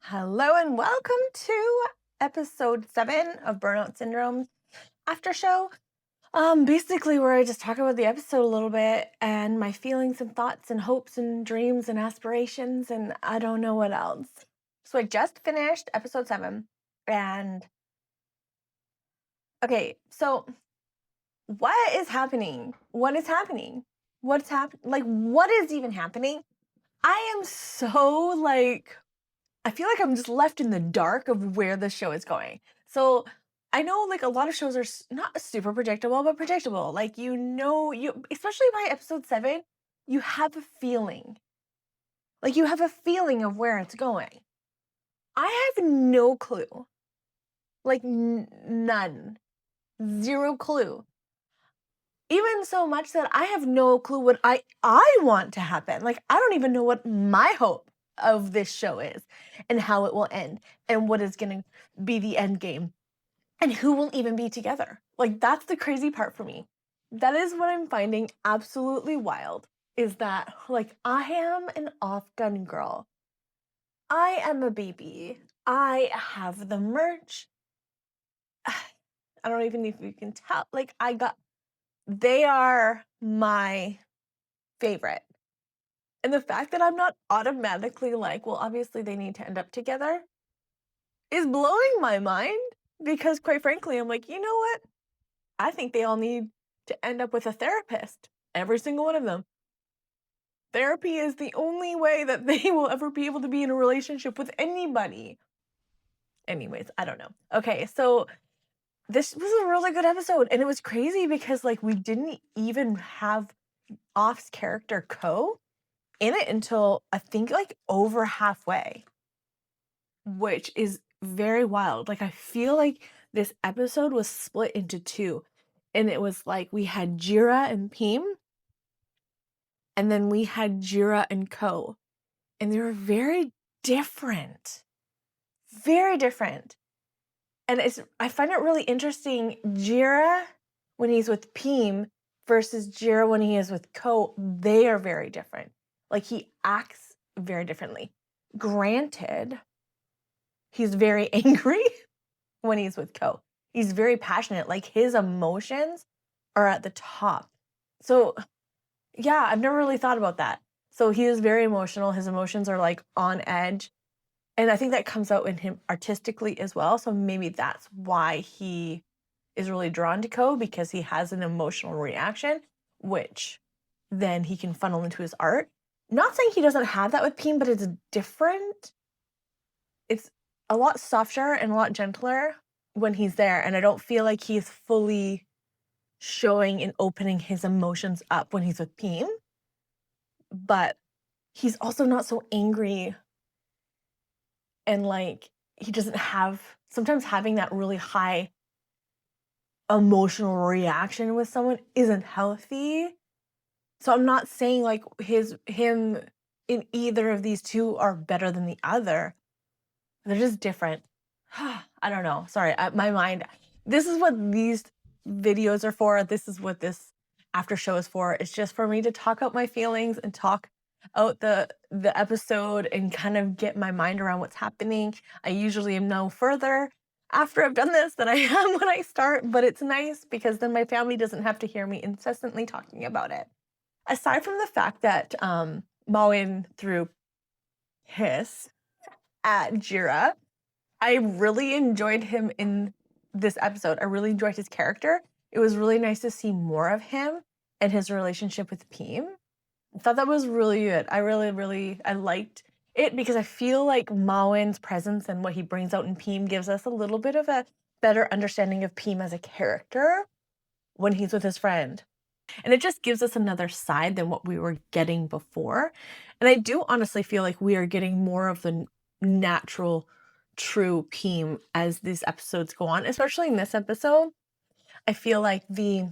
Hello and welcome to episode 7 of Burnout Syndrome Aftershow. Basically where I just talk about the episode a little bit and my feelings and thoughts and hopes and dreams and aspirations and I don't know what else. So I just finished episode 7 and okay, so what is happening? What is happening? What's happening? Like what is even happening? I am so I feel like I'm just left in the dark of where the show is going. So I know like a lot of shows are not super predictable, but predictable. Like, you, especially by episode 7, you have a feeling. Like, you have a feeling of where it's going. I have no clue. Like, none. Zero clue. Even so much that I have no clue what I want to happen. Like, I don't even know what my hope of this show is and how it will end and what is going to be the end game and who will even be together. Like, that's the crazy part for me. That is what I'm finding absolutely wild, is that like I am an off-gun girl. I am a baby. I have the merch. I don't even know if you can tell. Like, they are my favorite. And the fact that I'm not automatically like, well, obviously they need to end up together is blowing my mind because, quite frankly, I'm like, you know what? I think they all need to end up with a therapist. Every single one of them. Therapy is the only way that they will ever be able to be in a relationship with anybody. Anyways, I don't know. Okay, so this was a really good episode, and it was crazy because like we didn't even have Off's character Co in it until I think like over halfway, which is very wild. Like, I feel like this episode was split into two, and it was like we had Jira and Peem, and then we had Jira and Co, and they were very different. Very different. And I find it really interesting, Jira when he's with Peem versus Jira when he is with Co, they are very different. Like, he acts very differently. Granted, he's very angry when he's with Co. He's very passionate. Like, his emotions are at the top. So, yeah, I've never really thought about that. So he is very emotional. His emotions are like on edge. And I think that comes out in him artistically as well. So maybe that's why he is really drawn to Co, because he has an emotional reaction, which then he can funnel into his art. Not saying he doesn't have that with Peen, but it's different. It's a lot softer and a lot gentler when he's there. And I don't feel like he's fully showing and opening his emotions up when he's with Peen. But he's also not so angry, and like he doesn't have, sometimes having that really high emotional reaction with someone isn't healthy. So I'm not saying like him in either of these two are better than the other. They're just different. I don't know. Sorry, my mind. This is what these videos are for. This is what this after show is for. It's just for me to talk out my feelings and talk out the episode and kind of get my mind around what's happening. I usually am no further after I've done this than I am when I start, but it's nice because then my family doesn't have to hear me incessantly talking about it. Aside from the fact that Mawin threw hiss at Jira, I really enjoyed him in this episode. I really enjoyed his character. It was really nice to see more of him and his relationship with Peem. I thought that was really good. I liked it because I feel like Mawin's presence and what he brings out in Peem gives us a little bit of a better understanding of Peem as a character when he's with his friend. And it just gives us another side than what we were getting before. And I do honestly feel like we are getting more of the natural, true Peem as these episodes go on, especially in this episode. I feel like the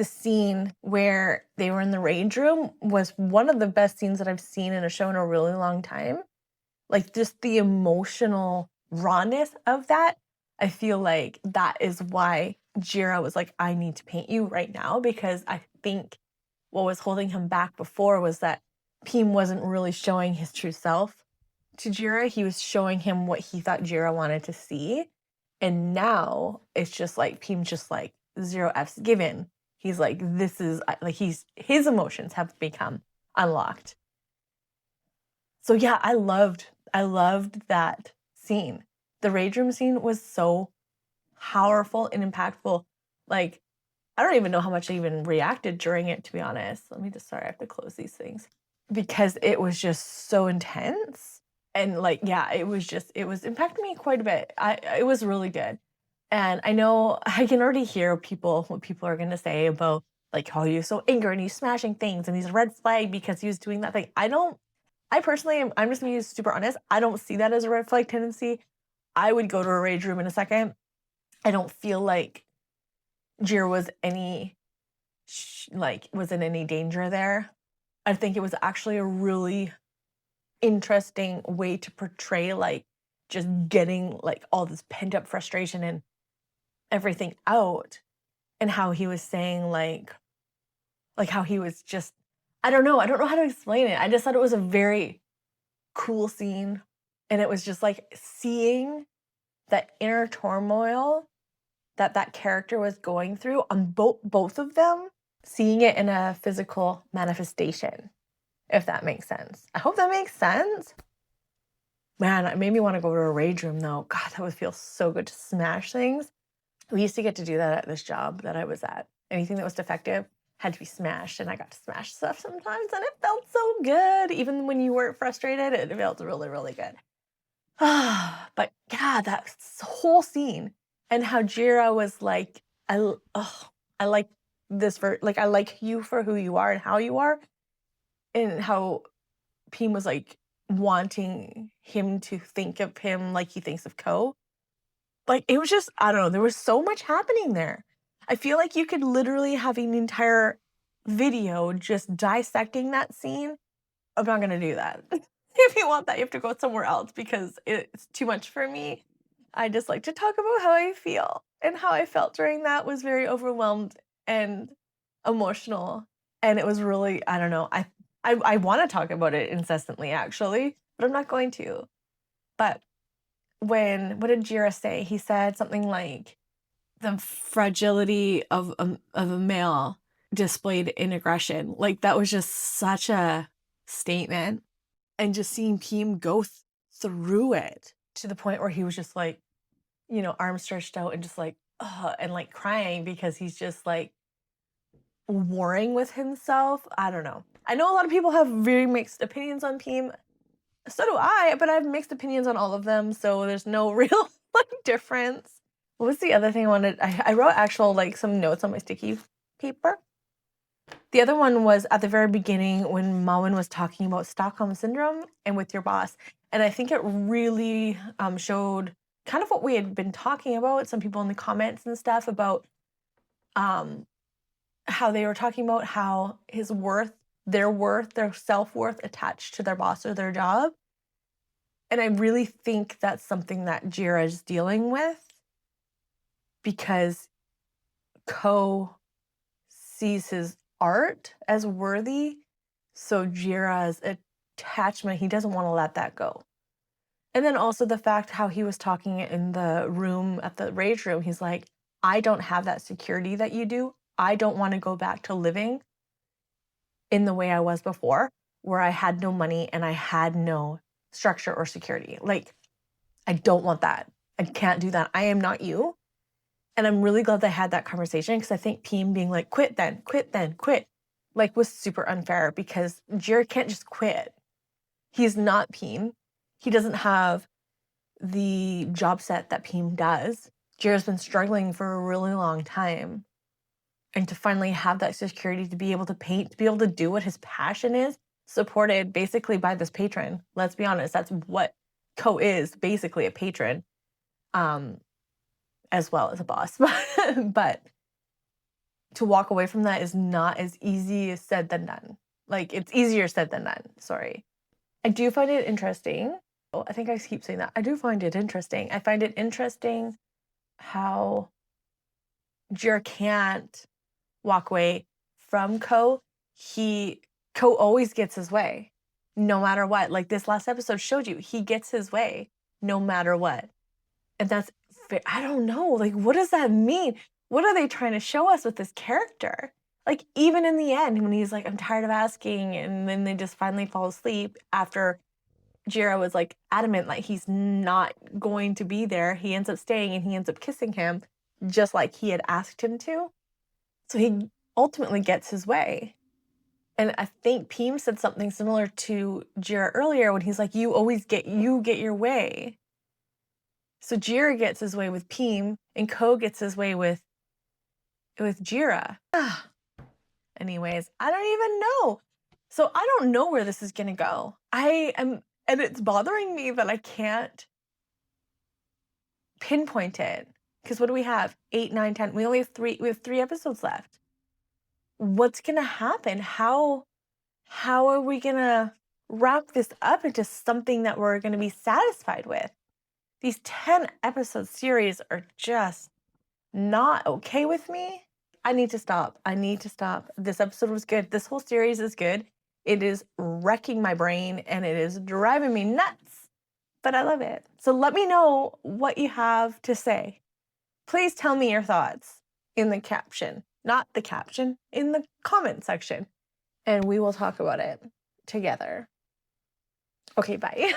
scene where they were in the rage room was one of the best scenes that I've seen in a show in a really long time. Like, just the emotional rawness of that. I feel like that is why Jira was like, I need to paint you right now, because I think what was holding him back before was that Peem wasn't really showing his true self to Jira, he was showing him what he thought Jira wanted to see. And now it's just like Peem's just like 0 F's given. He's like, this is like his emotions have become unlocked. So yeah, I loved that scene. The rage room scene was so powerful and impactful. Like, I don't even know how much I even reacted during it, to be honest. Sorry, I have to close these things. Because it was just so intense. And like, yeah, it was impacting me quite a bit. It was really good. And I know I can already hear what people are gonna say about like how he was so angry and he's smashing things and he's a red flag because he was doing that thing. I personally I'm just gonna be super honest. I don't see that as a red flag tendency. I would go to a rage room in a second. I don't feel like Jir was in any danger there. I think it was actually a really interesting way to portray like just getting like all this pent up frustration and everything out, and how he was saying like how he was just, I don't know how to explain it. I just thought it was a very cool scene, and it was just like seeing that inner turmoil that character was going through on both of them, seeing it in a physical manifestation, if that makes sense. I hope that makes sense. Man, it made me want to go to a rage room though. God, that would feel so good to smash things. We used to get to do that at this job that I was at. Anything that was defective had to be smashed, and I got to smash stuff sometimes, and it felt so good. Even when you weren't frustrated, it felt really, really good. But yeah, that whole scene, and how Jira was like, I like I like you for who you are and how you are, and how Peem was like wanting him to think of him like he thinks of Ko. Like, it was just, I don't know, there was so much happening there. I feel like you could literally have an entire video just dissecting that scene. I'm not gonna do that. If you want that, you have to go somewhere else because it's too much for me. I just like to talk about how I feel, and how I felt during that was very overwhelmed and emotional. And it was really, I don't know, I want to talk about it incessantly actually, but I'm not going to. But what did Jira say? He said something like the fragility of a male displayed in aggression. Like, that was just such a statement. And just seeing Peem go through it to the point where he was just like, arms stretched out and just like, and like crying because he's just like warring with himself. I don't know. I know a lot of people have very mixed opinions on Peem. So do I, but I have mixed opinions on all of them, so there's no real like difference. What was the other thing I wanted? I wrote actual like some notes on my sticky paper. The other one was at the very beginning when Mawen was talking about Stockholm Syndrome and with your boss. And I think it really showed kind of what we had been talking about, some people in the comments and stuff, about how they were talking about how their self-worth attached to their boss or their job. And I really think that's something that Jira is dealing with, because Ko sees his art as worthy. So Jira's attachment, he doesn't want to let that go. And then also the fact how he was talking in the room, at the rage room, he's like, I don't have that security that you do. I don't want to go back to living in the way I was before, where I had no money and I had no structure or security. Like, I don't want that. I can't do that. I am not you. And I'm really glad they had that conversation, because I think Peem being like, quit then, like, was super unfair, because Jir can't just quit. He's not Peem. He doesn't have the job set that Peem does. Jir's been struggling for a really long time. And to finally have that security to be able to paint, to be able to do what his passion is, supported basically by this patron. Let's be honest, that's what Ko is, basically a patron, as well as a boss. But to walk away from that is not as easy as said than done. Like, it's easier said than done, sorry. I do find it interesting. I think I keep saying that. I do find it interesting. I find it interesting how Jir can't walk away from Ko. Ko always gets his way. no matter what. Like this last episode showed you, he gets his way no matter what. And that's, I don't know, like, what does that mean? What are they trying to show us with this character? Like, even in the end, when he's like, I'm tired of asking, and then they just finally fall asleep after Jira was like adamant, like he's not going to be there. He ends up staying and he ends up kissing him just like he had asked him to. So he ultimately gets his way. And I think Peem said something similar to Jira earlier when he's like, you get your way. So Jira gets his way with Peem and Ko gets his way with Jira. Anyways, I don't even know. So I don't know where this is gonna go. And it's bothering me that I can't pinpoint it. Because what do we have? 8, 9, 10. We have 3 episodes left. What's gonna happen? How are we gonna wrap this up into something that we're gonna be satisfied with? These 10 episode series are just not okay with me. I need to stop. This episode was good. This whole series is good. It is wrecking my brain and it is driving me nuts, but I love it. So let me know what you have to say. Please tell me your thoughts in the caption, not the caption, in the comment section, and we will talk about it together. Okay, bye.